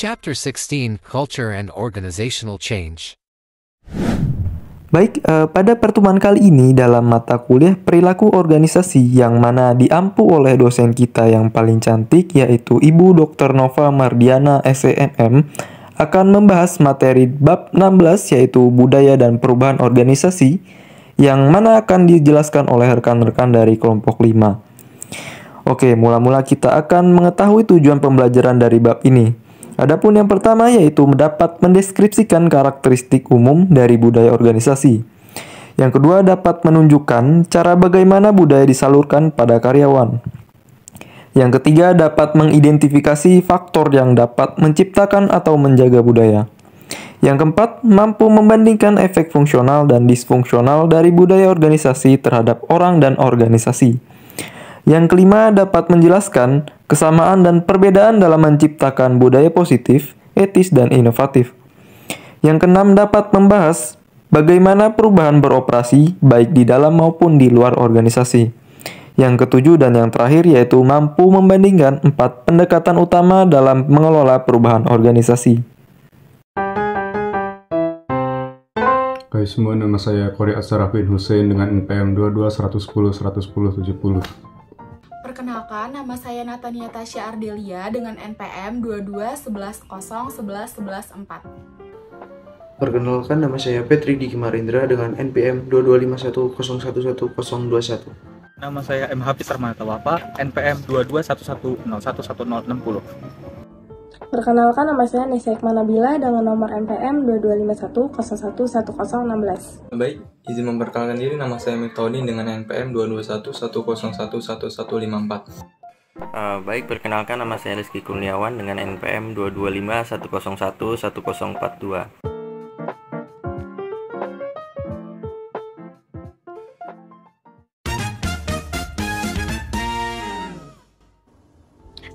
Chapter 16, Culture and Organizational Change. Baik, pada pertemuan kali ini dalam mata kuliah perilaku organisasi yang mana diampu oleh dosen kita yang paling cantik yaitu Ibu Dr. Nova Mardiana SEMM akan membahas materi bab 16 yaitu budaya dan perubahan organisasi yang mana akan dijelaskan oleh rekan-rekan dari kelompok 5. Oke, mula-mula kita akan mengetahui tujuan pembelajaran dari bab ini. Adapun yang pertama yaitu dapat mendeskripsikan karakteristik umum dari budaya organisasi. Yang kedua dapat menunjukkan cara bagaimana budaya disalurkan pada karyawan. Yang ketiga dapat mengidentifikasi faktor yang dapat menciptakan atau menjaga budaya. Yang keempat mampu membandingkan efek fungsional dan disfungsional dari budaya organisasi terhadap orang dan organisasi. Yang kelima dapat menjelaskan kesamaan dan perbedaan dalam menciptakan budaya positif, etis, dan inovatif. Yang keenam dapat membahas bagaimana perubahan beroperasi baik di dalam maupun di luar organisasi. Yang ketujuh dan yang terakhir yaitu mampu membandingkan 4 pendekatan utama dalam mengelola perubahan organisasi. Hai semua, nama saya Qori Asarafin Hussein dengan NPM 22 110 110 70. Perkenalkan, nama saya Natania Tasya Ardelia dengan NPM 22 11 0 11 11 4. Perkenalkan, nama saya Petri Diki Marindra dengan NPM 2251 011 021. Nama saya M. Hafiz Armanata Wafa, NPM 2211011060. Perkenalkan, nama saya Nisa Hikmah Nabila dengan nomor NPM 2251 011016. Baik, izin memperkenalkan diri, nama saya Miftoni dengan NPM 221 101 10154. Baik, perkenalkan nama saya Rizky Kurniawan dengan NPM 225 101 1042.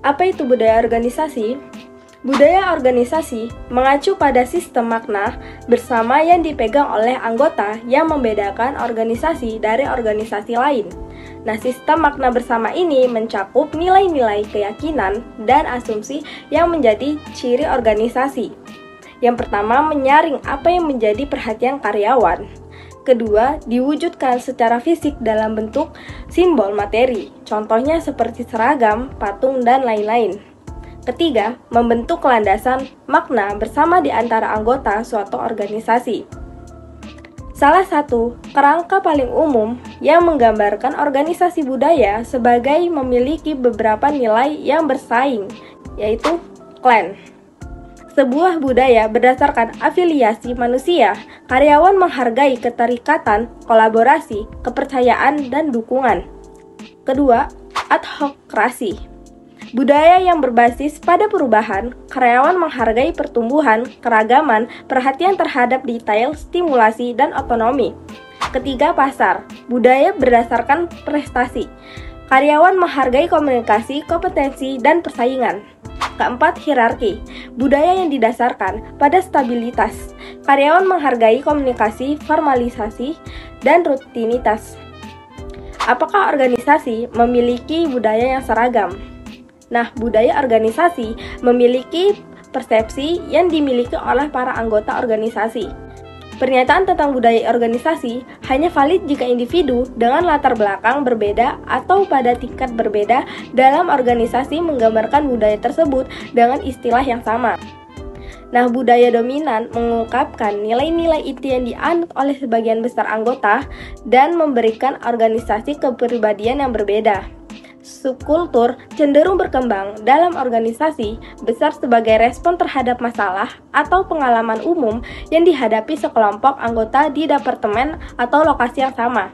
Apa itu budaya organisasi? Budaya organisasi mengacu pada sistem makna bersama yang dipegang oleh anggota yang membedakan organisasi dari organisasi lain. Nah, sistem makna bersama ini mencakup nilai-nilai keyakinan dan asumsi yang menjadi ciri organisasi. Yang pertama, menyaring apa yang menjadi perhatian karyawan. Kedua, diwujudkan secara fisik dalam bentuk simbol materi, contohnya seperti seragam, patung, dan lain-lain. Ketiga, membentuk landasan makna bersama di antara anggota suatu organisasi. Salah satu kerangka paling umum yang menggambarkan organisasi budaya sebagai memiliki beberapa nilai yang bersaing, yaitu klan. Sebuah budaya berdasarkan afiliasi manusia, karyawan menghargai keterikatan, kolaborasi, kepercayaan, dan dukungan. Kedua, adhokrasi. Budaya yang berbasis pada perubahan, karyawan menghargai pertumbuhan, keragaman, perhatian terhadap detail, stimulasi, dan otonomi. Ketiga, pasar. Budaya berdasarkan prestasi. Karyawan menghargai komunikasi, kompetensi, dan persaingan. Keempat, hierarki. Budaya yang didasarkan pada stabilitas. Karyawan menghargai komunikasi, formalisasi, dan rutinitas. Apakah organisasi memiliki budaya yang seragam? Nah, budaya organisasi memiliki persepsi yang dimiliki oleh para anggota organisasi. Pernyataan tentang budaya organisasi hanya valid jika individu dengan latar belakang berbeda atau pada tingkat berbeda dalam organisasi menggambarkan budaya tersebut dengan istilah yang sama. Nah, budaya dominan mengungkapkan nilai-nilai inti yang dianut oleh sebagian besar anggota dan memberikan organisasi kepribadian yang berbeda. Subkultur cenderung berkembang dalam organisasi besar sebagai respon terhadap masalah atau pengalaman umum yang dihadapi sekelompok anggota di departemen atau lokasi yang sama.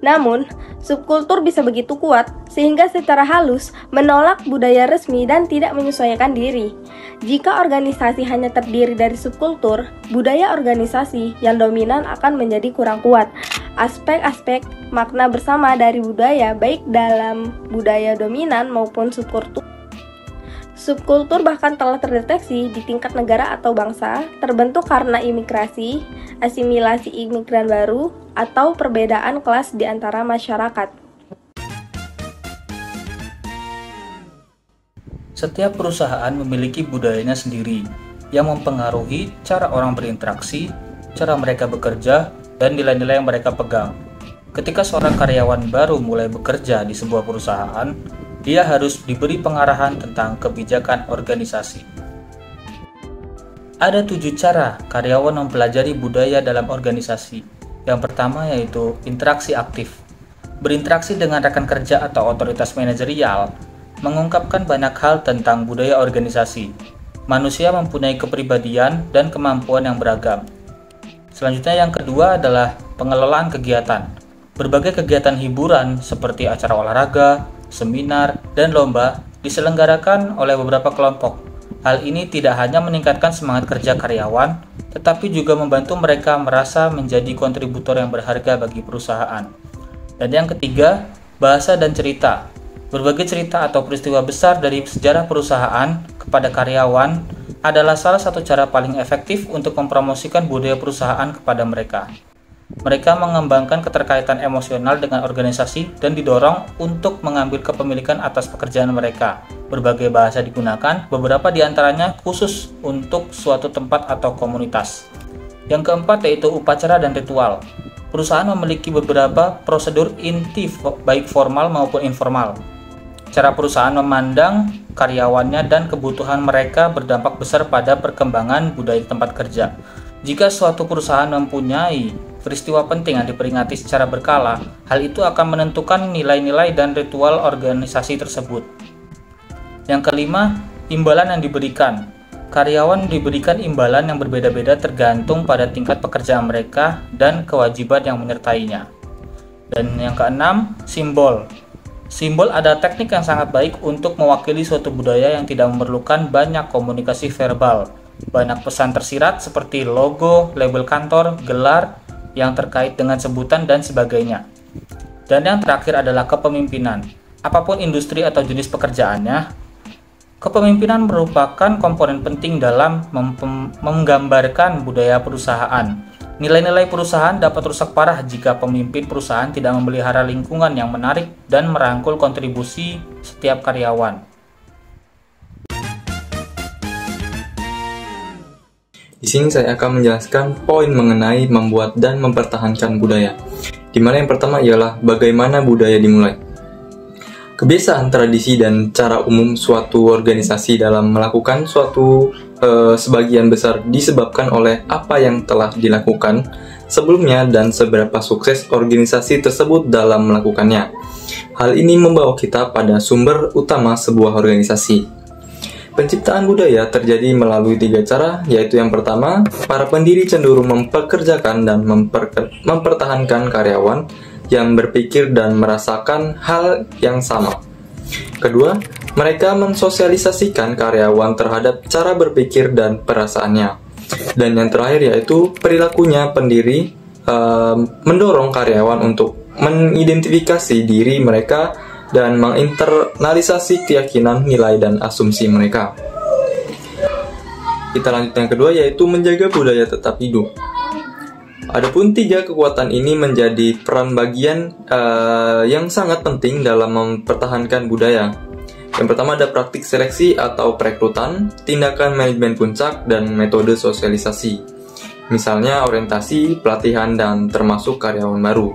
Namun, subkultur bisa begitu kuat sehingga secara halus menolak budaya resmi dan tidak menyesuaikan diri. Jika organisasi hanya terdiri dari subkultur, budaya organisasi yang dominan akan menjadi kurang kuat. Aspek-aspek makna bersama dari budaya baik dalam budaya dominan maupun subkultur. Subkultur bahkan telah terdeteksi di tingkat negara atau bangsa, terbentuk karena imigrasi, asimilasi imigran baru, atau perbedaan kelas di antara masyarakat. Setiap perusahaan memiliki budayanya sendiri yang mempengaruhi cara orang berinteraksi, cara mereka bekerja, dan nilai-nilai yang mereka pegang. Ketika seorang karyawan baru mulai bekerja di sebuah perusahaan, dia harus diberi pengarahan tentang kebijakan organisasi. Ada 7 cara karyawan mempelajari budaya dalam organisasi. Yang pertama yaitu interaksi aktif. Berinteraksi dengan rekan kerja atau otoritas manajerial mengungkapkan banyak hal tentang budaya organisasi. Manusia mempunyai kepribadian dan kemampuan yang beragam. Selanjutnya yang kedua adalah pengelolaan kegiatan. Berbagai kegiatan hiburan seperti acara olahraga, seminar, dan lomba diselenggarakan oleh beberapa kelompok. Hal ini tidak hanya meningkatkan semangat kerja karyawan, tetapi juga membantu mereka merasa menjadi kontributor yang berharga bagi perusahaan. Dan yang ketiga, bahasa dan cerita. Berbagai cerita atau peristiwa besar dari sejarah perusahaan kepada karyawan adalah salah satu cara paling efektif untuk mempromosikan budaya perusahaan kepada mereka. Mereka mengembangkan keterkaitan emosional dengan organisasi dan didorong untuk mengambil kepemilikan atas pekerjaan mereka. Berbagai bahasa digunakan, beberapa di antaranya khusus untuk suatu tempat atau komunitas. Yang keempat yaitu upacara dan ritual. Perusahaan memiliki beberapa prosedur inti baik formal maupun informal. Cara perusahaan memandang karyawannya dan kebutuhan mereka berdampak besar pada perkembangan budaya tempat kerja. Jika suatu perusahaan mempunyai peristiwa penting yang diperingati secara berkala, hal itu akan menentukan nilai-nilai dan ritual organisasi tersebut. Yang kelima, imbalan yang diberikan. Karyawan diberikan imbalan yang berbeda-beda tergantung pada tingkat pekerjaan mereka dan kewajiban yang menyertainya. Dan yang keenam, simbol. Simbol adalah teknik yang sangat baik untuk mewakili suatu budaya yang tidak memerlukan banyak komunikasi verbal. Banyak pesan tersirat seperti logo, label kantor, gelar yang terkait dengan sebutan dan sebagainya. Dan yang terakhir adalah kepemimpinan. Apapun industri atau jenis pekerjaannya, kepemimpinan merupakan komponen penting dalam menggambarkan budaya perusahaan. Nilai-nilai perusahaan dapat rusak parah jika pemimpin perusahaan tidak memelihara lingkungan yang menarik dan merangkul kontribusi setiap karyawan. Di sini saya akan menjelaskan poin mengenai membuat dan mempertahankan budaya. Di mana yang pertama ialah bagaimana budaya dimulai. Kebiasaan, tradisi, dan cara umum suatu organisasi dalam melakukan suatu sebagian besar disebabkan oleh apa yang telah dilakukan sebelumnya dan seberapa sukses organisasi tersebut dalam melakukannya. Hal ini membawa kita pada sumber utama sebuah organisasi. Penciptaan budaya terjadi melalui 3 cara, yaitu yang pertama, para pendiri cenderung mempekerjakan dan mempertahankan karyawan yang berpikir dan merasakan hal yang sama. Kedua, mereka mensosialisasikan karyawan terhadap cara berpikir dan perasaannya. Dan yang terakhir yaitu perilakunya pendiri mendorong karyawan untuk mengidentifikasi diri mereka dan menginternalisasi keyakinan, nilai, dan asumsi mereka. Kita lanjut yang kedua yaitu menjaga budaya tetap hidup. Adapun 3 kekuatan ini menjadi peran bagian yang sangat penting dalam mempertahankan budaya. Yang pertama ada praktik seleksi atau perekrutan, tindakan manajemen puncak, dan metode sosialisasi. Misalnya orientasi, pelatihan, dan termasuk karyawan baru.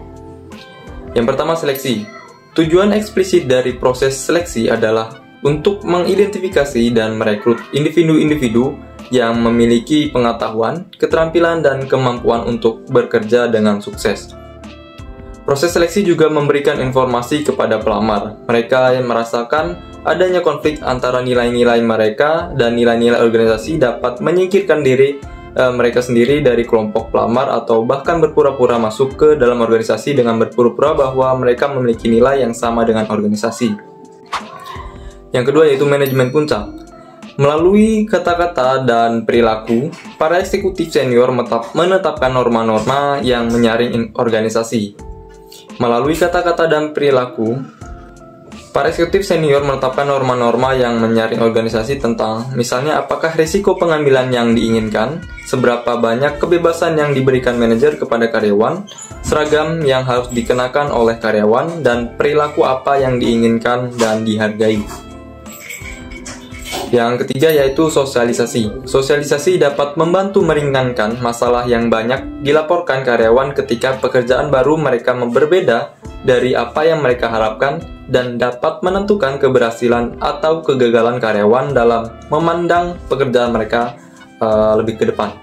Yang pertama seleksi. Tujuan eksplisit dari proses seleksi adalah untuk mengidentifikasi dan merekrut individu-individu yang memiliki pengetahuan, keterampilan, dan kemampuan untuk bekerja dengan sukses. Proses seleksi juga memberikan informasi kepada pelamar. Mereka yang merasakan adanya konflik antara nilai-nilai mereka dan nilai-nilai organisasi dapat menyingkirkan diri mereka sendiri dari kelompok pelamar atau bahkan berpura-pura masuk ke dalam organisasi dengan berpura-pura bahwa mereka memiliki nilai yang sama dengan organisasi. Yang kedua yaitu manajemen puncak. Melalui kata-kata dan perilaku, para eksekutif senior menetapkan norma-norma yang menyaring organisasi. Melalui kata-kata dan perilaku, para eksekutif senior menetapkan norma-norma yang menyaring organisasi tentang, misalnya apakah risiko pengambilan yang diinginkan, seberapa banyak kebebasan yang diberikan manajer kepada karyawan, seragam yang harus dikenakan oleh karyawan, dan perilaku apa yang diinginkan dan dihargai. Yang ketiga yaitu sosialisasi. Sosialisasi dapat membantu meringankan masalah yang banyak dilaporkan karyawan ketika pekerjaan baru mereka berbeda dari apa yang mereka harapkan dan dapat menentukan keberhasilan atau kegagalan karyawan dalam memandang pekerjaan mereka lebih ke depan.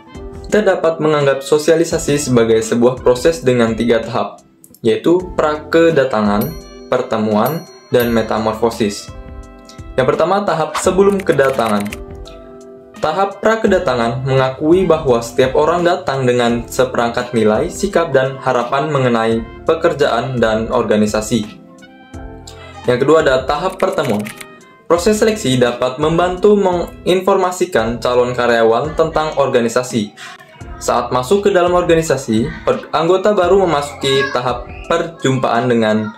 Kita dapat menganggap sosialisasi sebagai sebuah proses dengan 3 tahap, yaitu prakedatangan, pertemuan, dan metamorfosis. Yang pertama, tahap sebelum kedatangan. Tahap prakedatangan mengakui bahwa setiap orang datang dengan seperangkat nilai, sikap, dan harapan mengenai pekerjaan dan organisasi. Yang kedua ada tahap pertemuan. Proses seleksi dapat membantu menginformasikan calon karyawan tentang organisasi. Saat masuk ke dalam organisasi, anggota baru memasuki tahap perjumpaan dengan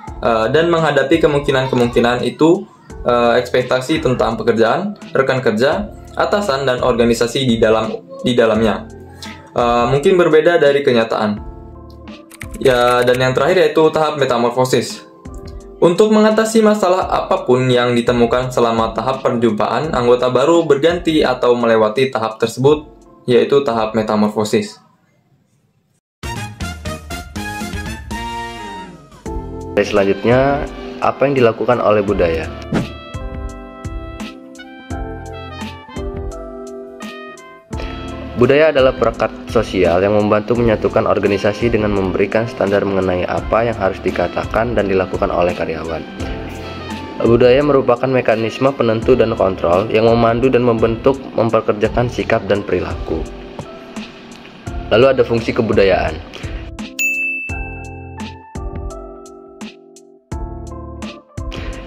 dan menghadapi kemungkinan-kemungkinan itu, ekspektasi tentang pekerjaan, rekan kerja, atasan, dan organisasi di dalamnya. Mungkin berbeda dari kenyataan. Ya, dan yang terakhir yaitu tahap metamorfosis. Untuk mengatasi masalah apapun yang ditemukan selama tahap perjumpaan, anggota baru berganti atau melewati tahap tersebut, yaitu tahap metamorfosis. Selanjutnya, apa yang dilakukan oleh budaya? Budaya adalah perekat sosial yang membantu menyatukan organisasi dengan memberikan standar mengenai apa yang harus dikatakan dan dilakukan oleh karyawan. Budaya merupakan mekanisme penentu dan kontrol yang memandu dan memperkerjakan sikap dan perilaku. Lalu ada fungsi kebudayaan.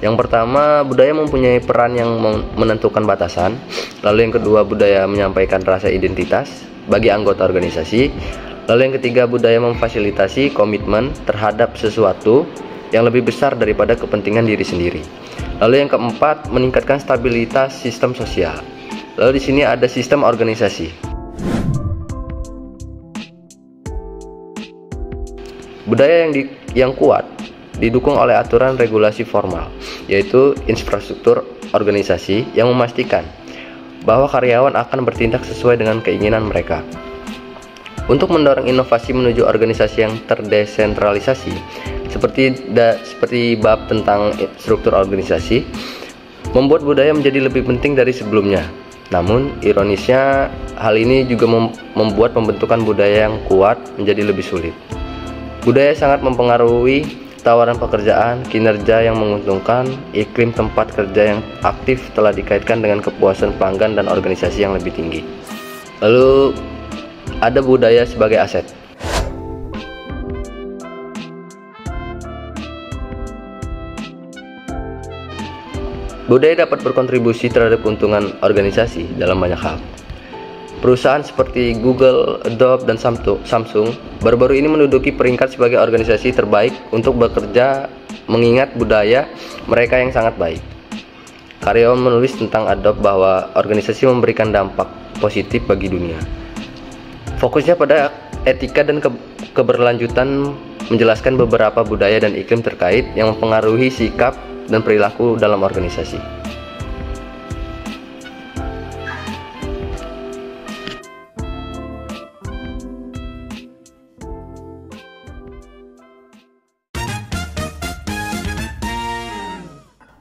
Yang pertama, budaya mempunyai peran yang menentukan batasan. Lalu yang kedua, budaya menyampaikan rasa identitas bagi anggota organisasi. Lalu yang ketiga, budaya memfasilitasi komitmen terhadap sesuatu yang lebih besar daripada kepentingan diri sendiri. Lalu yang keempat, meningkatkan stabilitas sistem sosial. Lalu di sini ada sistem organisasi. Budaya yang kuat didukung oleh aturan regulasi formal, yaitu infrastruktur organisasi yang memastikan bahwa karyawan akan bertindak sesuai dengan keinginan mereka. Untuk mendorong inovasi menuju organisasi yang terdesentralisasi, seperti bab tentang struktur organisasi, membuat budaya menjadi lebih penting dari sebelumnya. Namun, ironisnya, hal ini juga membuat pembentukan budaya yang kuat menjadi lebih sulit. Budaya sangat mempengaruhi tawaran pekerjaan, kinerja yang menguntungkan, iklim tempat kerja yang aktif telah dikaitkan dengan kepuasan pelanggan dan organisasi yang lebih tinggi. Lalu ada budaya sebagai aset. Budaya dapat berkontribusi terhadap keuntungan organisasi dalam banyak hal. Perusahaan seperti Google, Adobe, dan Samsung baru-baru ini menduduki peringkat sebagai organisasi terbaik untuk bekerja mengingat budaya mereka yang sangat baik. Karyawan menulis tentang Adobe bahwa organisasi memberikan dampak positif bagi dunia. Fokusnya pada etika dan keberlanjutan, menjelaskan beberapa budaya dan iklim terkait yang mempengaruhi sikap dan perilaku dalam organisasi.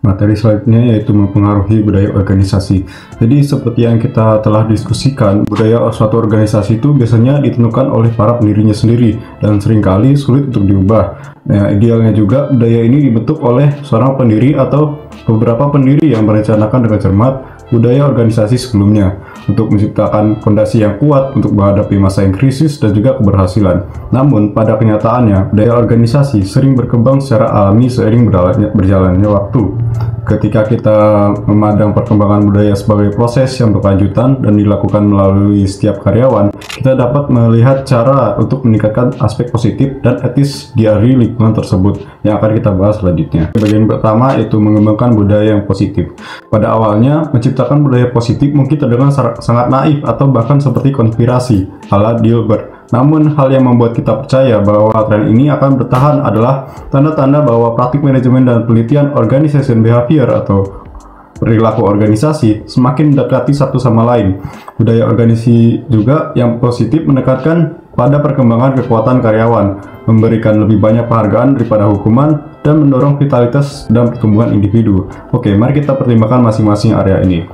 Materi selanjutnya yaitu mempengaruhi budaya organisasi. Jadi seperti yang kita telah diskusikan, budaya suatu organisasi itu biasanya ditentukan oleh para pendirinya sendiri dan seringkali sulit untuk diubah. Nah, idealnya juga budaya ini dibentuk oleh seorang pendiri atau beberapa pendiri yang merencanakan dengan cermat budaya organisasi sebelumnya untuk menciptakan fondasi yang kuat untuk menghadapi masa yang krisis dan juga keberhasilan. Namun, pada kenyataannya, budaya organisasi sering berkembang secara alami seiring berjalannya waktu. Ketika kita memandang perkembangan budaya sebagai proses yang berkelanjutan dan dilakukan melalui setiap karyawan, kita dapat melihat cara untuk meningkatkan aspek positif dan etis di lingkungan tersebut yang akan kita bahas selanjutnya. Bagian pertama yaitu mengembangkan budaya yang positif. Pada awalnya, menciptakan budaya positif mungkin terdengar sangat naif atau bahkan seperti konspirasi ala Dilbert. Namun, hal yang membuat kita percaya bahwa tren ini akan bertahan adalah tanda-tanda bahwa praktik manajemen dan penelitian organization behavior atau perilaku organisasi semakin mendekati satu sama lain. Budaya organisasi juga yang positif menekankan pada perkembangan kekuatan karyawan, memberikan lebih banyak penghargaan daripada hukuman, dan mendorong vitalitas dan pertumbuhan individu. Oke, mari kita pertimbangkan masing-masing area ini.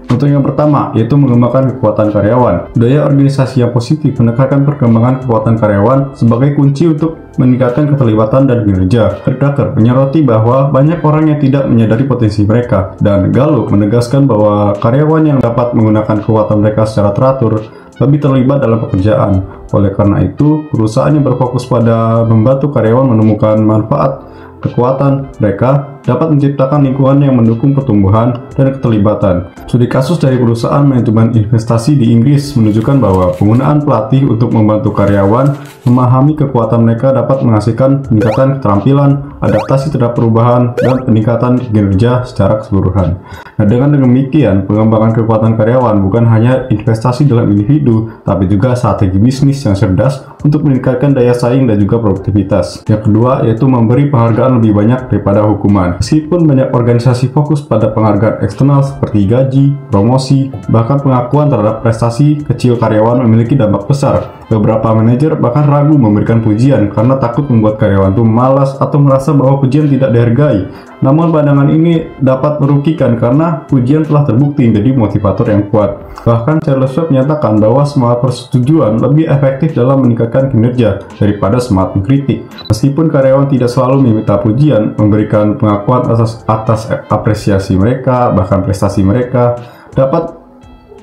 Untuk yang pertama, yaitu mengembangkan kekuatan karyawan. Budaya organisasi yang positif menekankan perkembangan kekuatan karyawan sebagai kunci untuk meningkatkan keterlibatan dan kinerja. Perdaker menyoroti bahwa banyak orang yang tidak menyadari potensi mereka, dan Gallup menegaskan bahwa karyawan yang dapat menggunakan kekuatan mereka secara teratur lebih terlibat dalam pekerjaan. Oleh karena itu, perusahaan yang berfokus pada membantu karyawan menemukan manfaat kekuatan mereka dapat menciptakan lingkungan yang mendukung pertumbuhan dan keterlibatan. Studi kasus dari perusahaan manajemen investasi di Inggris menunjukkan bahwa penggunaan pelatih untuk membantu karyawan memahami kekuatan mereka dapat menghasilkan peningkatan keterampilan, adaptasi terhadap perubahan, dan peningkatan kinerja secara keseluruhan. Nah, dengan demikian, pengembangan kekuatan karyawan bukan hanya investasi dalam individu, tapi juga strategi bisnis yang cerdas untuk meningkatkan daya saing dan juga produktivitas. Yang kedua, yaitu memberi penghargaan lebih banyak daripada hukuman. Meskipun banyak organisasi fokus pada penghargaan eksternal seperti gaji, promosi, bahkan pengakuan terhadap prestasi kecil karyawan memiliki dampak besar. Beberapa manajer bahkan ragu memberikan pujian karena takut membuat karyawan itu malas atau merasa bahwa pujian tidak dihargai. Namun pandangan ini dapat merugikan karena pujian telah terbukti menjadi motivator yang kuat. Bahkan Charles Schwab menyatakan bahwa semangat persetujuan lebih efektif dalam meningkatkan kinerja daripada semangat mengkritik. Meskipun karyawan tidak selalu meminta pujian, memberikan pengakuan atas apresiasi mereka, bahkan prestasi mereka, dapat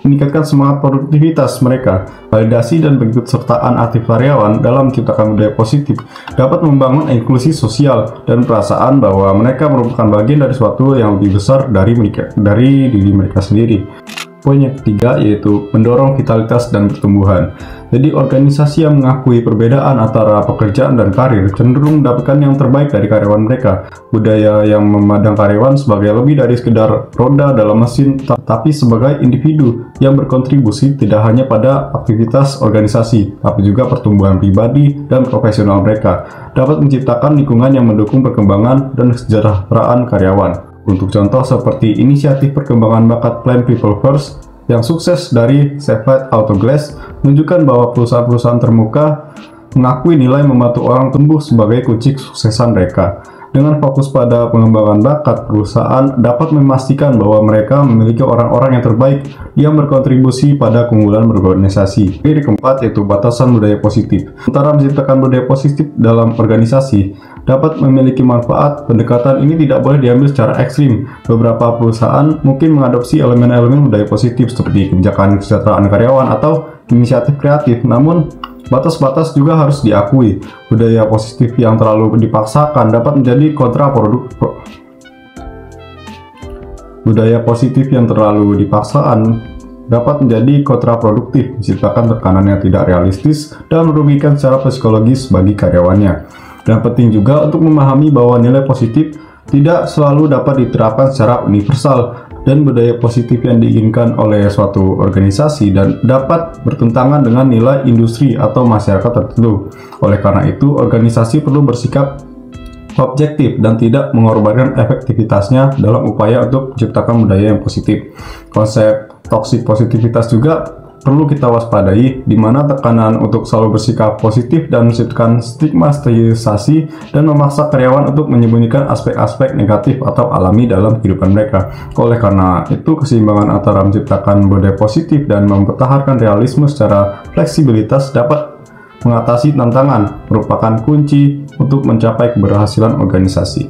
meningkatkan semangat produktivitas mereka. Validasi dan keikutsertaan aktif karyawan dalam menciptakan budaya positif dapat membangun inklusi sosial dan perasaan bahwa mereka merupakan bagian dari sesuatu yang lebih besar dari diri mereka sendiri. Poin yang ketiga yaitu mendorong vitalitas dan pertumbuhan. Jadi organisasi yang mengakui perbedaan antara pekerjaan dan karir cenderung mendapatkan yang terbaik dari karyawan mereka. Budaya yang memandang karyawan sebagai lebih dari sekedar roda dalam mesin, tapi sebagai individu yang berkontribusi tidak hanya pada aktivitas organisasi, tapi juga pertumbuhan pribadi dan profesional mereka, dapat menciptakan lingkungan yang mendukung perkembangan dan kesejahteraan karyawan. Untuk contoh seperti inisiatif perkembangan bakat Plan People First yang sukses dari Chevrolet Autoglass menunjukkan bahwa perusahaan-perusahaan termuka mengakui nilai membantu orang tumbuh sebagai kunci kesuksesan mereka. Dengan fokus pada pengembangan bakat, perusahaan dapat memastikan bahwa mereka memiliki orang-orang yang terbaik yang berkontribusi pada keunggulan berorganisasi. Yang keempat yaitu batasan budaya positif. Sementara menciptakan budaya positif dalam organisasi dapat memiliki manfaat, pendekatan ini tidak boleh diambil secara ekstrim. Beberapa perusahaan mungkin mengadopsi elemen-elemen budaya positif seperti kebijakan kesejahteraan karyawan atau inisiatif kreatif, namun batas-batas juga harus diakui. Budaya positif yang terlalu dipaksakan dapat menjadi kontraproduktif. Budaya positif yang terlalu dipaksakan dapat menjadi kontraproduktif, menciptakan tekanan yang tidak realistis dan merugikan secara psikologis bagi karyawannya. Dan penting juga untuk memahami bahwa nilai positif tidak selalu dapat diterapkan secara universal, dan budaya positif yang diinginkan oleh suatu organisasi dan dapat bertentangan dengan nilai industri atau masyarakat tertentu. Oleh karena itu, organisasi perlu bersikap objektif dan tidak mengorbankan efektivitasnya dalam upaya untuk menciptakan budaya yang positif. Konsep toxic positivitas juga perlu kita waspadai, di mana tekanan untuk selalu bersikap positif dan menciptakan stigmatisasi dan memaksa karyawan untuk menyembunyikan aspek-aspek negatif atau alami dalam kehidupan mereka. Oleh karena itu, keseimbangan antara menciptakan budaya positif dan mempertahankan realisme secara fleksibilitas dapat mengatasi tantangan, merupakan kunci untuk mencapai keberhasilan organisasi.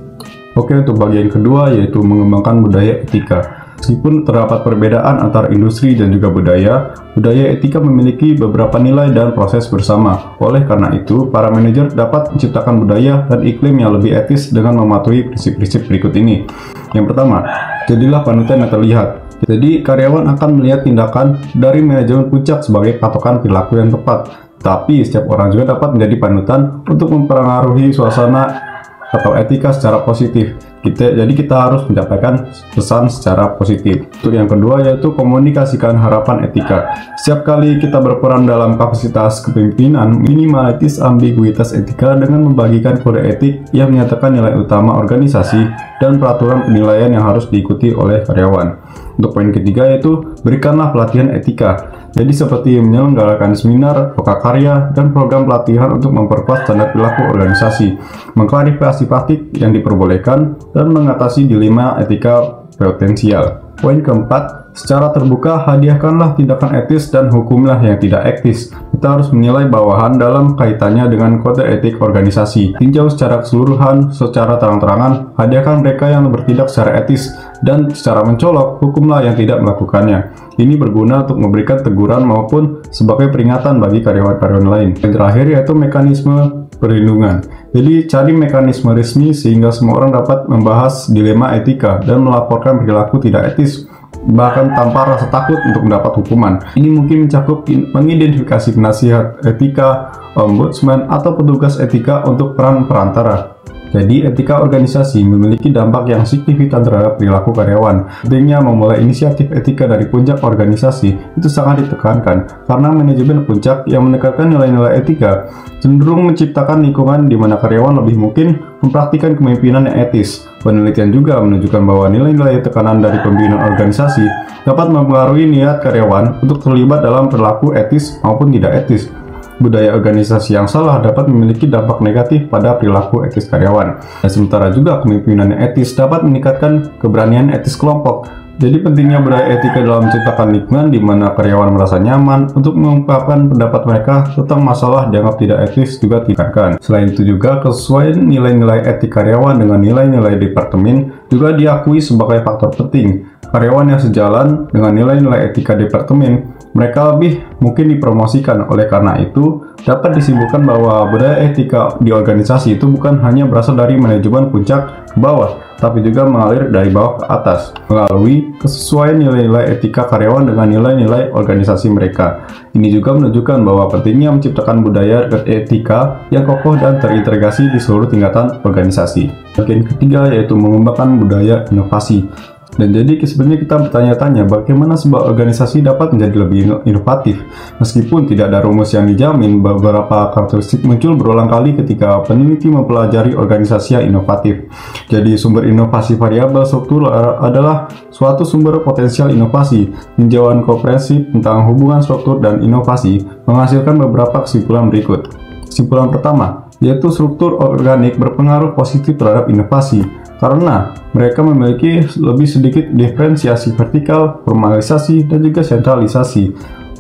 Oke, untuk bagian kedua yaitu mengembangkan budaya etika. Meskipun terdapat perbedaan antara industri dan juga budaya etika memiliki beberapa nilai dan proses bersama. Oleh karena itu, para manajer dapat menciptakan budaya dan iklim yang lebih etis dengan mematuhi prinsip-prinsip berikut ini. Yang pertama, jadilah panutan yang terlihat. Jadi, karyawan akan melihat tindakan dari manajemen puncak sebagai patokan perilaku yang tepat. Tapi, setiap orang juga dapat menjadi panutan untuk mempengaruhi suasana atau etika secara positif. Jadi kita harus menyampaikan pesan secara positif. Untuk yang kedua yaitu komunikasikan harapan etika. Setiap kali kita berperan dalam kapasitas kepemimpinan, minimalistis ambiguitas etika dengan membagikan kode etik yang menyatakan nilai utama organisasi dan peraturan penilaian yang harus diikuti oleh karyawan. Untuk poin ketiga yaitu berikanlah pelatihan etika. Jadi seperti menyelenggarakan seminar, lokakarya, dan program pelatihan untuk memperkuat standar perilaku organisasi, mengklarifikasi praktik yang diperbolehkan, dan mengatasi dilema etika potensial. Poin keempat, secara terbuka hadiahkanlah tindakan etis dan hukumlah yang tidak etis. Kita harus menilai bawahan dalam kaitannya dengan kode etik organisasi. Tinjau secara keseluruhan, secara terang-terangan, hadiahkan mereka yang bertindak secara etis, dan secara mencolok, hukumlah yang tidak melakukannya. Ini berguna untuk memberikan teguran maupun sebagai peringatan bagi karyawan-karyawan lain. Yang terakhir yaitu mekanisme perlindungan. Jadi cari mekanisme resmi sehingga semua orang dapat membahas dilema etika dan melaporkan perilaku tidak etis, bahkan tanpa rasa takut untuk mendapat hukuman. Ini mungkin mencakup mengidentifikasi penasihat etika, ombudsman, atau petugas etika untuk peran perantara. Jadi, etika organisasi memiliki dampak yang signifikan terhadap perilaku karyawan. Pentingnya memulai inisiatif etika dari puncak organisasi itu sangat ditekankan, karena manajemen puncak yang menekankan nilai-nilai etika cenderung menciptakan lingkungan di mana karyawan lebih mungkin mempraktikkan kepemimpinan yang etis. Penelitian juga menunjukkan bahwa nilai-nilai tekanan dari pembinaan organisasi dapat mempengaruhi niat karyawan untuk terlibat dalam perilaku etis maupun tidak etis. Budaya organisasi yang salah dapat memiliki dampak negatif pada perilaku etis karyawan. Dan sementara juga kepemimpinan yang etis dapat meningkatkan keberanian etis kelompok. Jadi pentingnya budaya etika dalam menciptakan lingkungan di mana karyawan merasa nyaman untuk mengungkapkan pendapat mereka tentang masalah dianggap tidak etis juga ditingkatkan. Selain itu juga kesesuaian nilai-nilai etik karyawan dengan nilai-nilai departemen juga diakui sebagai faktor penting. Karyawan yang sejalan dengan nilai-nilai etika departemen, mereka lebih mungkin dipromosikan. Oleh karena itu, dapat disimpulkan bahwa budaya etika di organisasi itu bukan hanya berasal dari manajemen puncak ke bawah, tapi juga mengalir dari bawah ke atas, melalui kesesuaian nilai-nilai etika karyawan dengan nilai-nilai organisasi mereka. Ini juga menunjukkan bahwa pentingnya menciptakan budaya etika yang kokoh dan terintegrasi di seluruh tingkatan organisasi. Bagian ketiga yaitu mengembangkan budaya inovasi. Dan jadi sebenarnya kita bertanya-tanya bagaimana sebuah organisasi dapat menjadi lebih inovatif. Meskipun tidak ada rumus yang dijamin, beberapa karakteristik muncul berulang kali ketika peneliti mempelajari organisasi yang inovatif. Jadi sumber inovasi variabel struktur adalah suatu sumber potensial inovasi. Tinjauan komprehensif tentang hubungan struktur dan inovasi menghasilkan beberapa kesimpulan berikut. Kesimpulan pertama, yaitu struktur organik berpengaruh positif terhadap inovasi, karena mereka memiliki lebih sedikit diferensiasi vertikal, formalisasi, dan juga sentralisasi.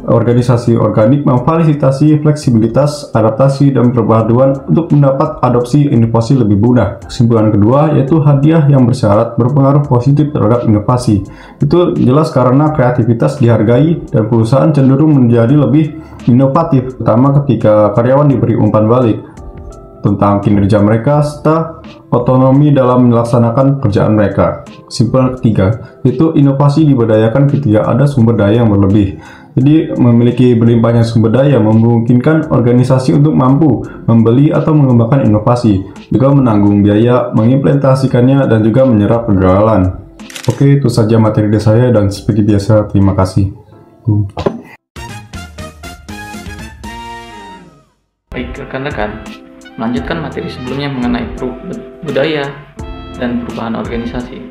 Organisasi organik memfasilitasi fleksibilitas, adaptasi, dan perpaduan untuk mendapat adopsi inovasi lebih mudah. Kesimpulan kedua yaitu hadiah yang bersyarat berpengaruh positif terhadap inovasi. Itu jelas karena kreativitas dihargai dan perusahaan cenderung menjadi lebih inovatif, terutama ketika karyawan diberi umpan balik tentang kinerja mereka serta otonomi dalam melaksanakan pekerjaan mereka. Kesimpulan ketiga, yaitu inovasi diberdayakan ketika ada sumber daya yang berlebih. Jadi memiliki berlimpahnya sumber daya memungkinkan organisasi untuk mampu membeli atau mengembangkan inovasi, juga menanggung biaya mengimplementasikannya dan juga menyerap kegagalan. Oke, itu saja materi dari saya dan seperti biasa terima kasih. Baik rekan-rekan, melanjutkan materi sebelumnya mengenai budaya dan perubahan organisasi.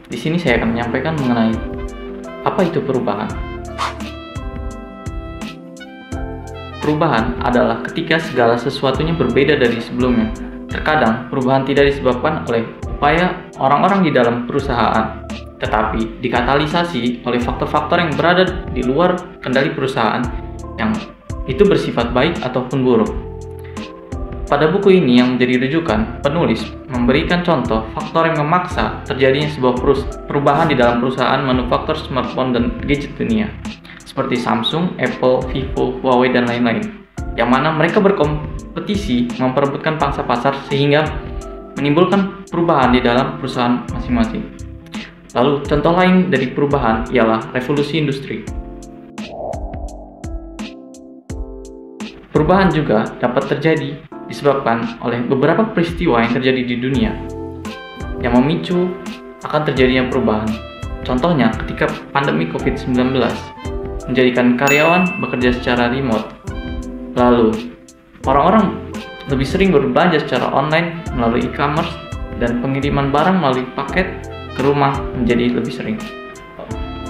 Di sini saya akan menyampaikan mengenai apa itu perubahan. Perubahan adalah ketika segala sesuatunya berbeda dari sebelumnya. Terkadang perubahan tidak disebabkan oleh upaya orang-orang di dalam perusahaan, tetapi dikatalisasi oleh faktor-faktor yang berada di luar kendali perusahaan yang itu bersifat baik ataupun buruk. Pada buku ini yang menjadi rujukan, penulis memberikan contoh faktor yang memaksa terjadinya sebuah perubahan di dalam perusahaan manufaktur smartphone dan gadget dunia, seperti Samsung, Apple, Vivo, Huawei, dan lain-lain, yang mana mereka berkompetisi memperebutkan pangsa pasar sehingga menimbulkan perubahan di dalam perusahaan masing-masing. Lalu contoh lain dari perubahan ialah revolusi industri. Perubahan juga dapat terjadi disebabkan oleh beberapa peristiwa yang terjadi di dunia. yang memicu akan terjadinya perubahan. Contohnya ketika pandemi COVID-19 menjadikan karyawan bekerja secara remote. Lalu, orang-orang lebih sering berbelanja secara online melalui e-commerce dan pengiriman barang melalui paket ke rumah menjadi lebih sering.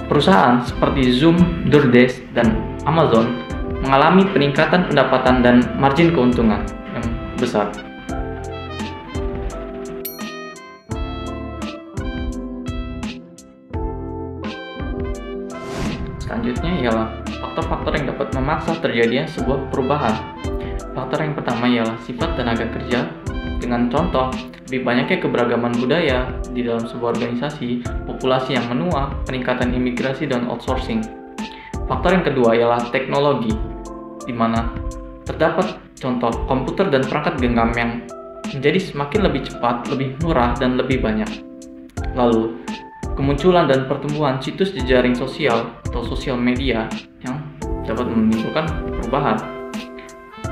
Perusahaan seperti Zoom, DoorDash, dan Amazon mengalami peningkatan pendapatan dan margin keuntungan yang besar. Selanjutnya ialah faktor-faktor yang dapat memaksa terjadinya sebuah perubahan. Faktor yang pertama ialah sifat tenaga kerja. Dengan contoh, lebih banyaknya keberagaman budaya di dalam sebuah organisasi, populasi yang menua, peningkatan imigrasi dan outsourcing. Faktor yang kedua ialah teknologi, di mana terdapat contoh komputer dan perangkat genggam yang menjadi semakin lebih cepat, lebih murah, dan lebih banyak. Lalu, kemunculan dan pertumbuhan situs jejaring sosial atau sosial media yang dapat menimbulkan perubahan.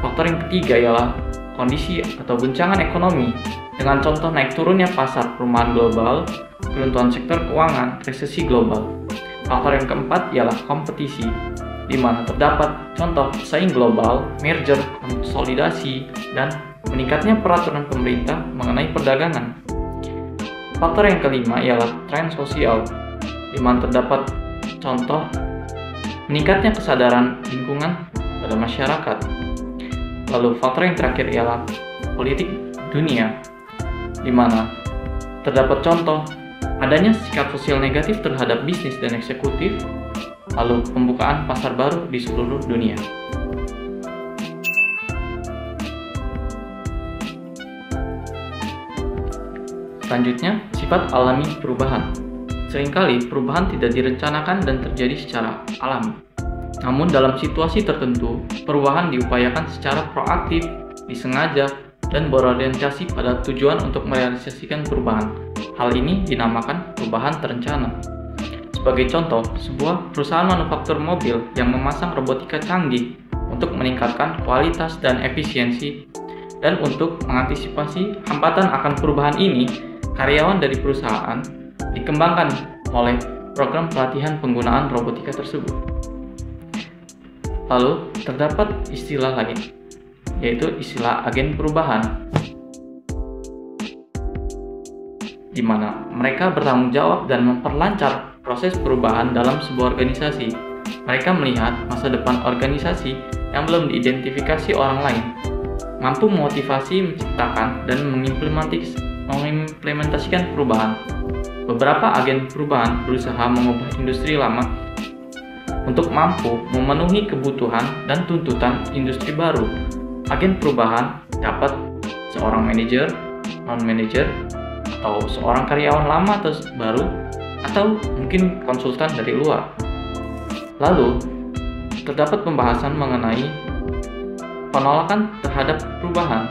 Faktor yang ketiga ialah kondisi atau guncangan ekonomi, dengan contoh naik turunnya pasar perumahan global, keruntuhan sektor keuangan, resesi global. Faktor yang keempat ialah kompetisi, di mana terdapat contoh saing global, merger, konsolidasi, dan meningkatnya peraturan pemerintah mengenai perdagangan. Faktor yang kelima ialah tren sosial, di mana terdapat contoh meningkatnya kesadaran lingkungan pada masyarakat. Lalu faktor yang terakhir ialah politik dunia, di mana terdapat contoh adanya sikap sosial negatif terhadap bisnis dan eksekutif, lalu pembukaan pasar baru di seluruh dunia. Selanjutnya, sifat alami perubahan. Seringkali perubahan tidak direncanakan dan terjadi secara alami. Namun dalam situasi tertentu, perubahan diupayakan secara proaktif, disengaja, dan berorientasi pada tujuan untuk merealisasikan perubahan. Hal ini dinamakan perubahan terencana. Sebagai contoh, sebuah perusahaan manufaktur mobil yang memasang robotika canggih untuk meningkatkan kualitas dan efisiensi, dan untuk mengantisipasi hambatan akan perubahan ini, karyawan dari perusahaan dikembangkan oleh program pelatihan penggunaan robotika tersebut. Lalu, terdapat istilah lain, yaitu istilah agen perubahan, di mana mereka bertanggung jawab dan memperlancar proses perubahan dalam sebuah organisasi. Mereka melihat masa depan organisasi yang belum diidentifikasi orang lain, mampu memotivasi, menciptakan, dan mengimplementasikan perubahan. Beberapa agen perubahan berusaha mengubah industri lama untuk mampu memenuhi kebutuhan dan tuntutan industri baru. Agen perubahan dapat seorang manajer, non-manajer, atau seorang karyawan lama atau baru, atau mungkin konsultan dari luar. Lalu, terdapat pembahasan mengenai penolakan terhadap perubahan.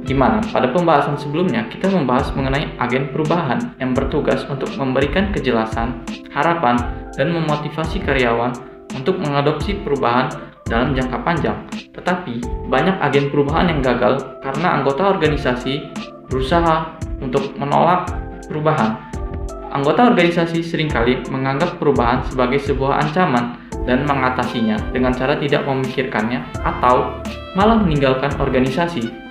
Di mana pada pembahasan sebelumnya kita membahas mengenai agen perubahan yang bertugas untuk memberikan kejelasan, harapan, dan memotivasi karyawan untuk mengadopsi perubahan dalam jangka panjang. Tetapi banyak agen perubahan yang gagal karena anggota organisasi berusaha untuk menolak perubahan. Anggota organisasi seringkali menganggap perubahan sebagai sebuah ancaman dan mengatasinya dengan cara tidak memikirkannya atau malah meninggalkan organisasi.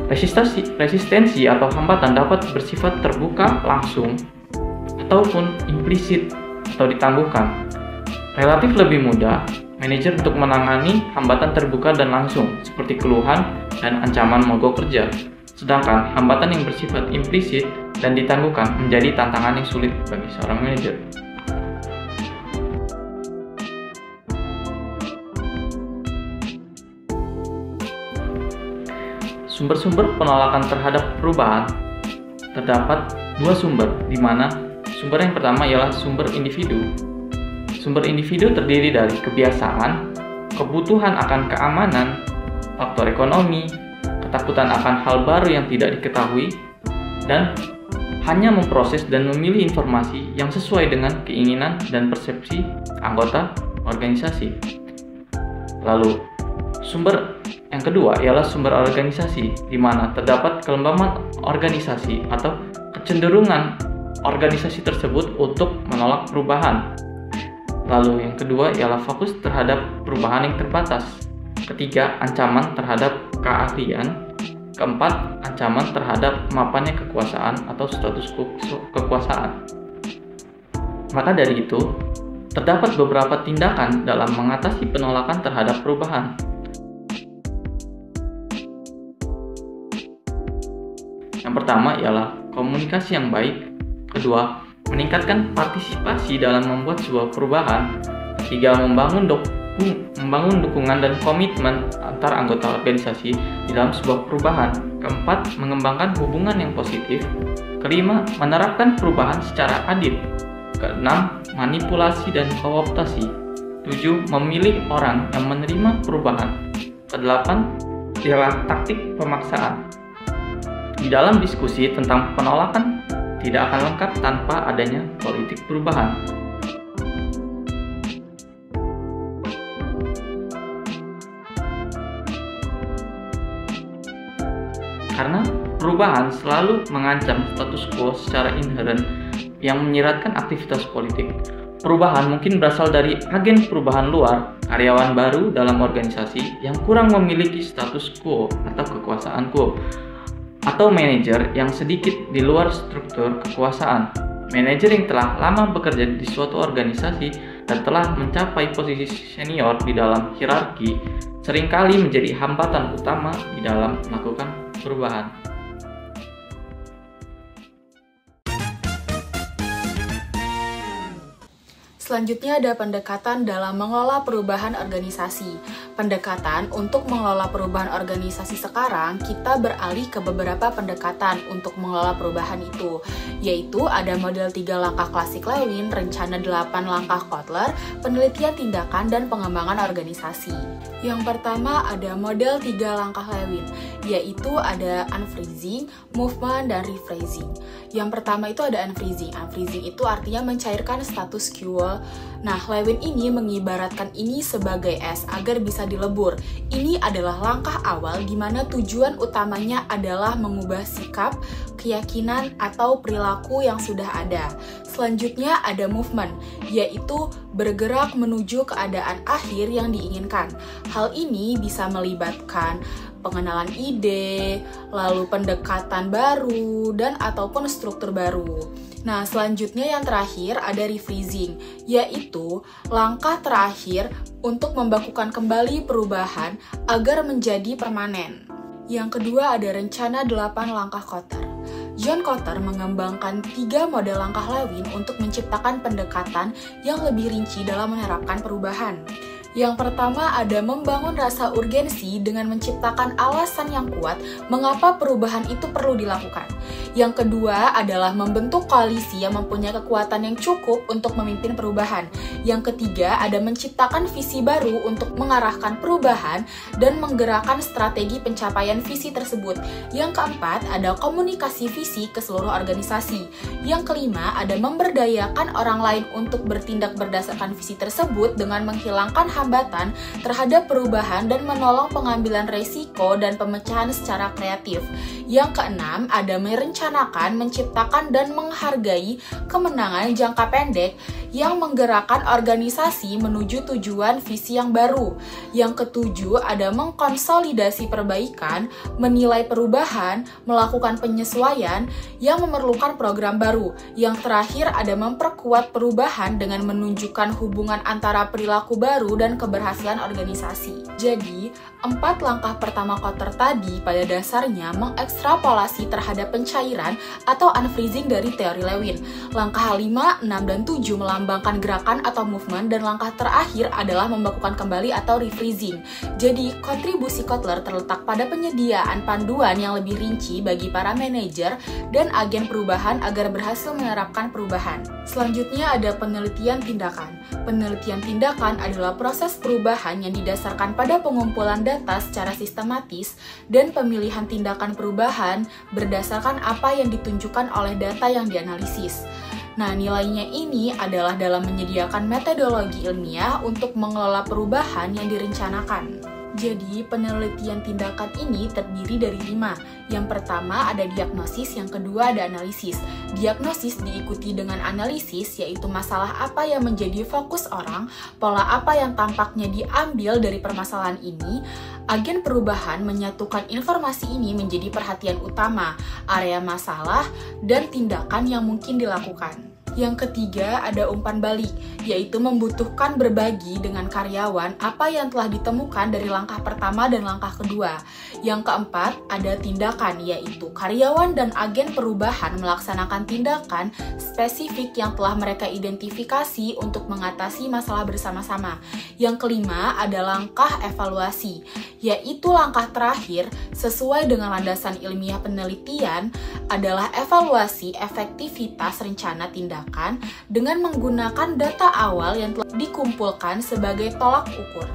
Resistensi atau hambatan dapat bersifat terbuka langsung ataupun implisit atau ditangguhkan. Relatif lebih mudah manajer untuk menangani hambatan terbuka dan langsung seperti keluhan dan ancaman mogok kerja. Sedangkan hambatan yang bersifat implisit dan ditangguhkan menjadi tantangan yang sulit bagi seorang manajer. Sumber-sumber penolakan terhadap perubahan terdapat dua sumber, di mana sumber yang pertama ialah sumber individu. Sumber individu terdiri dari kebiasaan, kebutuhan akan keamanan, faktor ekonomi, ketakutan akan hal baru yang tidak diketahui, dan hanya memproses dan memilih informasi yang sesuai dengan keinginan dan persepsi anggota organisasi. Lalu, Sumber yang kedua ialah sumber organisasi, di mana terdapat kelembaban organisasi atau kecenderungan organisasi tersebut untuk menolak perubahan. Lalu yang kedua ialah fokus terhadap perubahan yang terbatas. Ketiga, ancaman terhadap keahlian. Keempat, ancaman terhadap mapannya kekuasaan atau status kekuasaan. Maka dari itu, terdapat beberapa tindakan dalam mengatasi penolakan terhadap perubahan. Yang pertama ialah komunikasi yang baik. Kedua, meningkatkan partisipasi dalam membuat sebuah perubahan. Ketiga, membangun dukungan dan komitmen antar anggota organisasi di dalam sebuah perubahan. Keempat, mengembangkan hubungan yang positif. Kelima, menerapkan perubahan secara adil. Keenam, manipulasi dan kooptasi. 7. Memilih orang yang menerima perubahan. Kedelapan ialah taktik pemaksaan. Di dalam diskusi tentang penolakan tidak akan lengkap tanpa adanya politik perubahan. Karena perubahan selalu mengancam status quo secara inheren yang menyiratkan aktivitas politik. Perubahan mungkin berasal dari agen perubahan luar, karyawan baru dalam organisasi yang kurang memiliki status quo atau kekuasaan quo, atau manajer yang sedikit di luar struktur kekuasaan. Manajer yang telah lama bekerja di suatu organisasi dan telah mencapai posisi senior di dalam hierarki seringkali menjadi hambatan utama di dalam melakukan perubahan. Selanjutnya ada pendekatan dalam mengelola perubahan organisasi. Pendekatan untuk mengelola perubahan organisasi sekarang, kita beralih ke beberapa pendekatan untuk mengelola perubahan itu, yaitu ada model 3 langkah klasik Lewin, rencana 8 langkah Kotler, penelitian tindakan, dan pengembangan organisasi. Yang pertama ada model 3 langkah Lewin, yaitu ada unfreezing, movement, dan rephrasing. Yang pertama itu ada unfreezing. Unfreezing itu artinya mencairkan status quo. Nah, Lewin ini mengibaratkan ini sebagai es agar bisa dilebur. Ini adalah langkah awal di mana tujuan utamanya adalah mengubah sikap, keyakinan, atau perilaku yang sudah ada. Selanjutnya ada movement, yaitu bergerak menuju keadaan akhir yang diinginkan. Hal ini bisa melibatkan pengenalan ide, lalu pendekatan baru, dan ataupun struktur baru. Nah, selanjutnya yang terakhir ada rephrasing, yaitu langkah terakhir untuk membakukan kembali perubahan agar menjadi permanen. Yang kedua ada rencana 8 langkah Kotter. John Kotter mengembangkan 3 model langkah Lewin untuk menciptakan pendekatan yang lebih rinci dalam menerapkan perubahan. Yang pertama ada membangun rasa urgensi dengan menciptakan alasan yang kuat mengapa perubahan itu perlu dilakukan. Yang kedua adalah membentuk koalisi yang mempunyai kekuatan yang cukup untuk memimpin perubahan. Yang ketiga ada menciptakan visi baru untuk mengarahkan perubahan dan menggerakkan strategi pencapaian visi tersebut. Yang keempat ada komunikasi visi ke seluruh organisasi. Yang kelima ada memberdayakan orang lain untuk bertindak berdasarkan visi tersebut dengan menghilangkan hambatan terhadap perubahan dan menolong pengambilan resiko dan pemecahan secara kreatif. Yang keenam, ada merencanakan, menciptakan, dan menghargai kemenangan jangka pendek yang menggerakkan organisasi menuju tujuan visi yang baru. Yang ketujuh, ada mengkonsolidasi perbaikan, menilai perubahan, melakukan penyesuaian yang memerlukan program baru. Yang terakhir, ada memperkuat perubahan dengan menunjukkan hubungan antara perilaku baru dan keberhasilan organisasi. Jadi, 4 langkah pertama Kotter tadi pada dasarnya mengekstrapolasi terhadap pencairan atau unfreezing dari teori Lewin. Langkah 5, 6, dan 7 melambangkan gerakan atau movement, dan langkah terakhir adalah membakukan kembali atau rephrasing. Jadi, kontribusi Kotler terletak pada penyediaan panduan yang lebih rinci bagi para manajer dan agen perubahan agar berhasil menerapkan perubahan. Selanjutnya ada penelitian tindakan. Penelitian tindakan adalah proses perubahan yang didasarkan pada pengumpulan data secara sistematis dan pemilihan tindakan perubahan berdasarkan apa yang ditunjukkan oleh data yang dianalisis. Nah, nilainya ini adalah dalam menyediakan metodologi ilmiah untuk mengelola perubahan yang direncanakan. Jadi, penelitian tindakan ini terdiri dari 5. Yang pertama ada diagnosis, yang kedua ada analisis. Diagnosis diikuti dengan analisis, yaitu masalah apa yang menjadi fokus orang, pola apa yang tampaknya diambil dari permasalahan ini. Agen perubahan menyatukan informasi ini menjadi perhatian utama, area masalah, dan tindakan yang mungkin dilakukan. Yang ketiga ada umpan balik, yaitu membutuhkan berbagi dengan karyawan apa yang telah ditemukan dari langkah pertama dan langkah kedua. Yang keempat ada tindakan, yaitu karyawan dan agen perubahan melaksanakan tindakan spesifik yang telah mereka identifikasi untuk mengatasi masalah bersama-sama. Yang kelima ada langkah evaluasi, yaitu langkah terakhir sesuai dengan landasan ilmiah penelitian adalah evaluasi efektivitas rencana tindakan dengan menggunakan data awal yang telah dikumpulkan sebagai tolak ukur.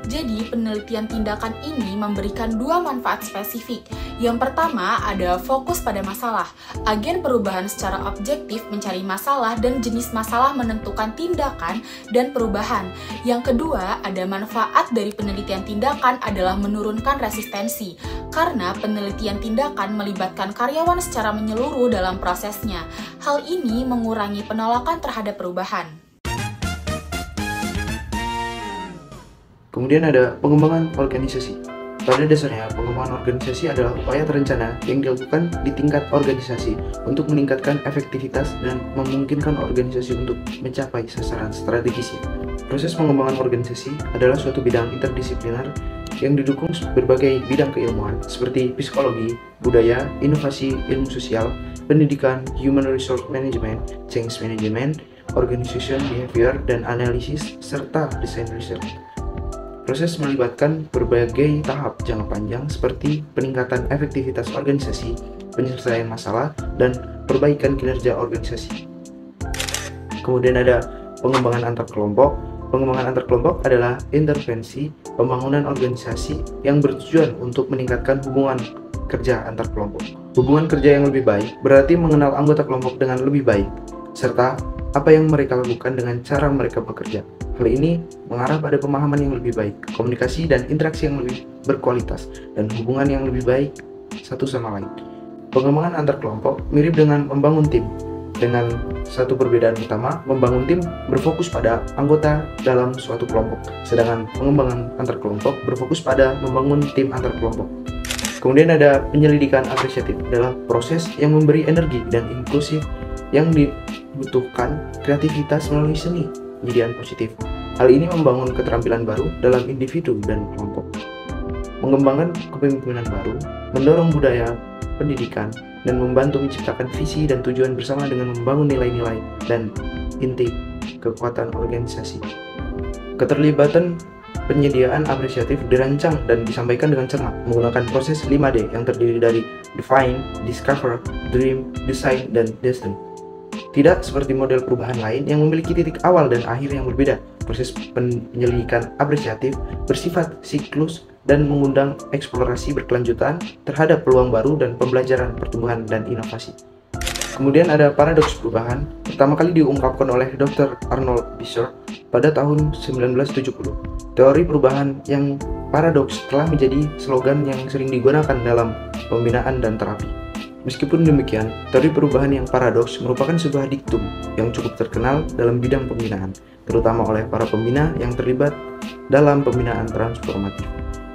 Jadi, penelitian tindakan ini memberikan 2 manfaat spesifik. Yang pertama ada fokus pada masalah. Agen perubahan secara objektif mencari masalah dan jenis masalah menentukan tindakan dan perubahan. Yang kedua, ada manfaat dari penelitian tindakan adalah menurunkan resistensi. Karena penelitian tindakan melibatkan karyawan secara menyeluruh dalam prosesnya. Hal ini mengurangi penolakan terhadap perubahan. Kemudian ada pengembangan organisasi. Pada dasarnya, pengembangan organisasi adalah upaya terencana yang dilakukan di tingkat organisasi untuk meningkatkan efektivitas dan memungkinkan organisasi untuk mencapai sasaran strategisnya. Proses pengembangan organisasi adalah suatu bidang interdisipliner yang didukung berbagai bidang keilmuan seperti psikologi, budaya, inovasi, ilmu sosial, pendidikan, human resource management, change management, organization behavior, dan analisis, serta desain research. Proses melibatkan berbagai tahap jangka panjang seperti peningkatan efektivitas organisasi, penyelesaian masalah, dan perbaikan kinerja organisasi. Kemudian ada pengembangan antar kelompok. Pengembangan antar kelompok adalah intervensi pembangunan organisasi yang bertujuan untuk meningkatkan hubungan kerja antar kelompok. Hubungan kerja yang lebih baik berarti mengenal anggota kelompok dengan lebih baik, serta apa yang mereka lakukan dengan cara mereka bekerja. Hal ini mengarah pada pemahaman yang lebih baik, komunikasi dan interaksi yang lebih berkualitas, dan hubungan yang lebih baik satu sama lain. Pengembangan antar kelompok mirip dengan membangun tim. Dengan satu perbedaan utama, membangun tim berfokus pada anggota dalam suatu kelompok, sedangkan pengembangan antar kelompok berfokus pada membangun tim antar kelompok. Kemudian ada penyelidikan apresiatif, adalah proses yang memberi energi dan inklusif yang dibutuhkan kreativitas melalui seni pendidikan positif. Hal ini membangun keterampilan baru dalam individu dan kelompok, mengembangkan kepemimpinan baru, mendorong budaya pendidikan, dan membantu menciptakan visi dan tujuan bersama dengan membangun nilai-nilai dan inti kekuatan organisasi. Keterlibatan penyediaan apresiatif dirancang dan disampaikan dengan cermat menggunakan proses 5D yang terdiri dari define, discover, dream, design, dan destiny. Tidak seperti model perubahan lain yang memiliki titik awal dan akhir yang berbeda. Proses penyelidikan apresiatif bersifat siklus dan mengundang eksplorasi berkelanjutan terhadap peluang baru dan pembelajaran pertumbuhan dan inovasi. Kemudian ada paradoks perubahan, pertama kali diungkapkan oleh Dr. Arnold Bisser pada tahun 1970. Teori perubahan yang paradoks telah menjadi slogan yang sering digunakan dalam pembinaan dan terapi. Meskipun demikian, teori perubahan yang paradoks merupakan sebuah diktum yang cukup terkenal dalam bidang pembinaan, terutama oleh para pembina yang terlibat dalam pembinaan transformatif,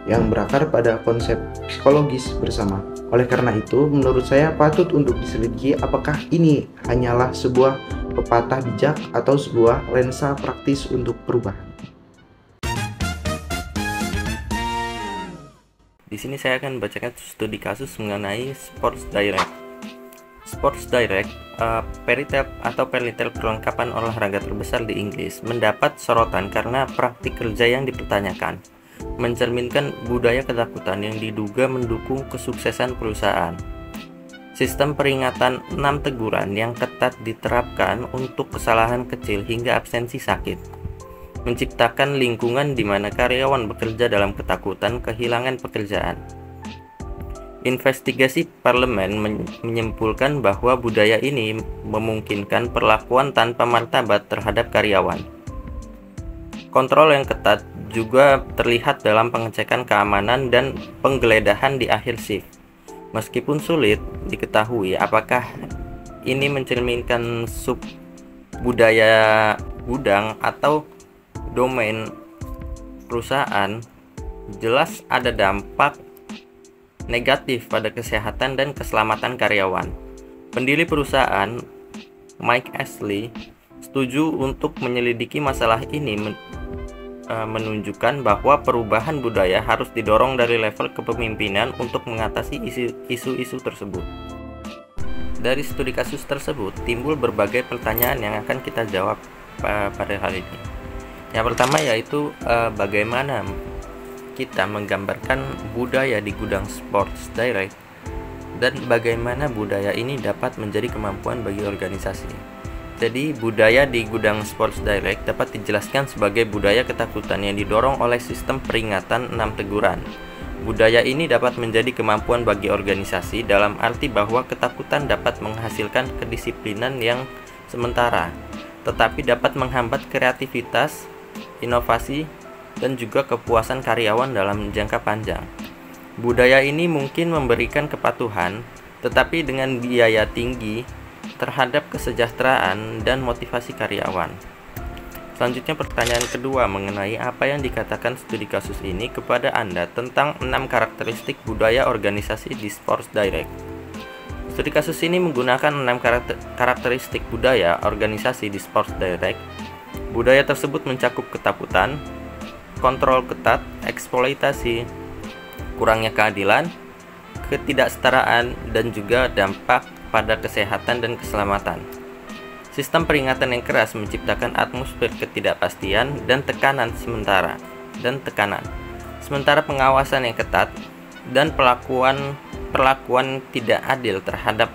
yang berakar pada konsep psikologis bersama. Oleh karena itu, menurut saya patut untuk diselidiki apakah ini hanyalah sebuah pepatah bijak atau sebuah lensa praktis untuk perubahan. Di sini saya akan membacakan studi kasus mengenai Sports Direct. Sports Direct, peritel atau peritel perlengkapan olahraga terbesar di Inggris, mendapat sorotan karena praktik kerja yang dipertanyakan, mencerminkan budaya ketakutan yang diduga mendukung kesuksesan perusahaan. Sistem peringatan 6 teguran yang ketat diterapkan untuk kesalahan kecil hingga absensi sakit, menciptakan lingkungan di mana karyawan bekerja dalam ketakutan kehilangan pekerjaan. Investigasi parlemen menyimpulkan bahwa budaya ini memungkinkan perlakuan tanpa martabat terhadap karyawan. Kontrol yang ketat juga terlihat dalam pengecekan keamanan dan penggeledahan di akhir shift. Meskipun sulit diketahui apakah ini mencerminkan sub budaya gudang atau domain perusahaan, jelas ada dampak negatif pada kesehatan dan keselamatan karyawan. Pendiri perusahaan, Mike Ashley, setuju untuk menyelidiki masalah ini, menunjukkan bahwa perubahan budaya harus didorong dari level kepemimpinan untuk mengatasi isu-isu tersebut. Dari studi kasus tersebut, timbul berbagai pertanyaan yang akan kita jawab pada hal ini. Yang pertama yaitu bagaimana kita menggambarkan budaya di gudang Sports Direct dan bagaimana budaya ini dapat menjadi kemampuan bagi organisasi. Jadi, budaya di gudang Sports Direct dapat dijelaskan sebagai budaya ketakutan yang didorong oleh sistem peringatan 6 teguran. Budaya ini dapat menjadi kemampuan bagi organisasi dalam arti bahwa ketakutan dapat menghasilkan kedisiplinan yang sementara, tetapi dapat menghambat kreativitas, inovasi, dan juga kepuasan karyawan dalam jangka panjang. Budaya ini mungkin memberikan kepatuhan, tetapi dengan biaya tinggi terhadap kesejahteraan dan motivasi karyawan. Selanjutnya pertanyaan kedua mengenai apa yang dikatakan studi kasus ini kepada Anda tentang 6 karakteristik budaya organisasi di Sports Direct. Studi kasus ini menggunakan 6 karakteristik budaya organisasi di Sports Direct. Budaya tersebut mencakup ketakutan, kontrol ketat, eksploitasi, kurangnya keadilan, ketidaksetaraan, dan juga dampak pada kesehatan dan keselamatan. Sistem peringatan yang keras menciptakan atmosfer ketidakpastian dan tekanan sementara pengawasan yang ketat dan perlakuan tidak adil terhadap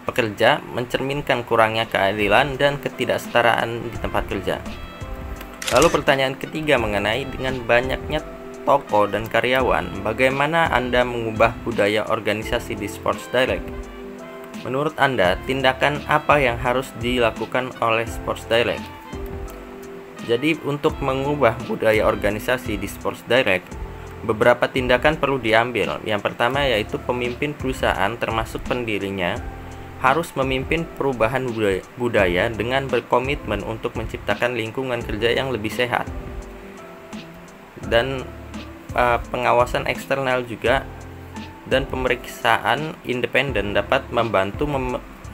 pekerja mencerminkan kurangnya keadilan dan ketidaksetaraan di tempat kerja. Lalu pertanyaan ketiga mengenai dengan banyaknya toko dan karyawan, bagaimana Anda mengubah budaya organisasi di Sports Direct? Menurut Anda, tindakan apa yang harus dilakukan oleh Sports Direct? Jadi, untuk mengubah budaya organisasi di Sports Direct, beberapa tindakan perlu diambil. Yang pertama yaitu pemimpin perusahaan termasuk pendirinya harus memimpin perubahan budaya dengan berkomitmen untuk menciptakan lingkungan kerja yang lebih sehat. Dan pengawasan eksternal juga dan pemeriksaan independen dapat membantu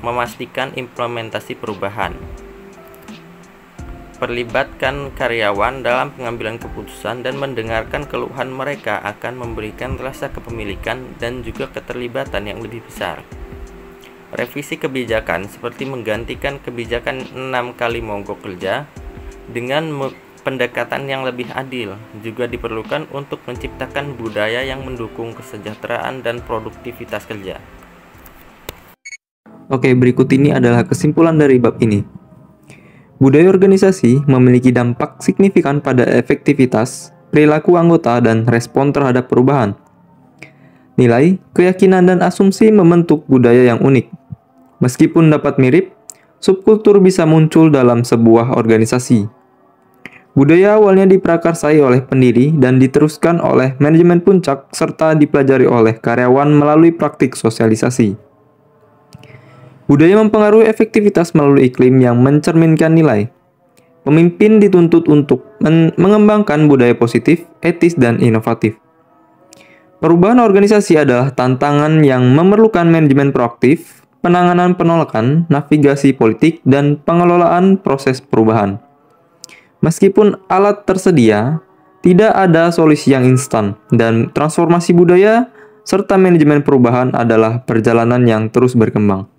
memastikan implementasi perubahan. Perlibatkan karyawan dalam pengambilan keputusan dan mendengarkan keluhan mereka akan memberikan rasa kepemilikan dan juga keterlibatan yang lebih besar. Revisi kebijakan seperti menggantikan kebijakan 6 kali mogok kerja dengan pendekatan yang lebih adil juga diperlukan untuk menciptakan budaya yang mendukung kesejahteraan dan produktivitas kerja. Oke, berikut ini adalah kesimpulan dari bab ini. Budaya organisasi memiliki dampak signifikan pada efektivitas, perilaku anggota, dan respon terhadap perubahan. Nilai, keyakinan, dan asumsi membentuk budaya yang unik. Meskipun dapat mirip, subkultur bisa muncul dalam sebuah organisasi. Budaya awalnya diprakarsai oleh pendiri dan diteruskan oleh manajemen puncak serta dipelajari oleh karyawan melalui praktik sosialisasi. Budaya mempengaruhi efektivitas melalui iklim yang mencerminkan nilai. Pemimpin dituntut untuk mengembangkan budaya positif, etis, dan inovatif. Perubahan organisasi adalah tantangan yang memerlukan manajemen proaktif, penanganan penolakan, navigasi politik, dan pengelolaan proses perubahan. Meskipun alat tersedia, tidak ada solusi yang instan, dan transformasi budaya serta manajemen perubahan adalah perjalanan yang terus berkembang.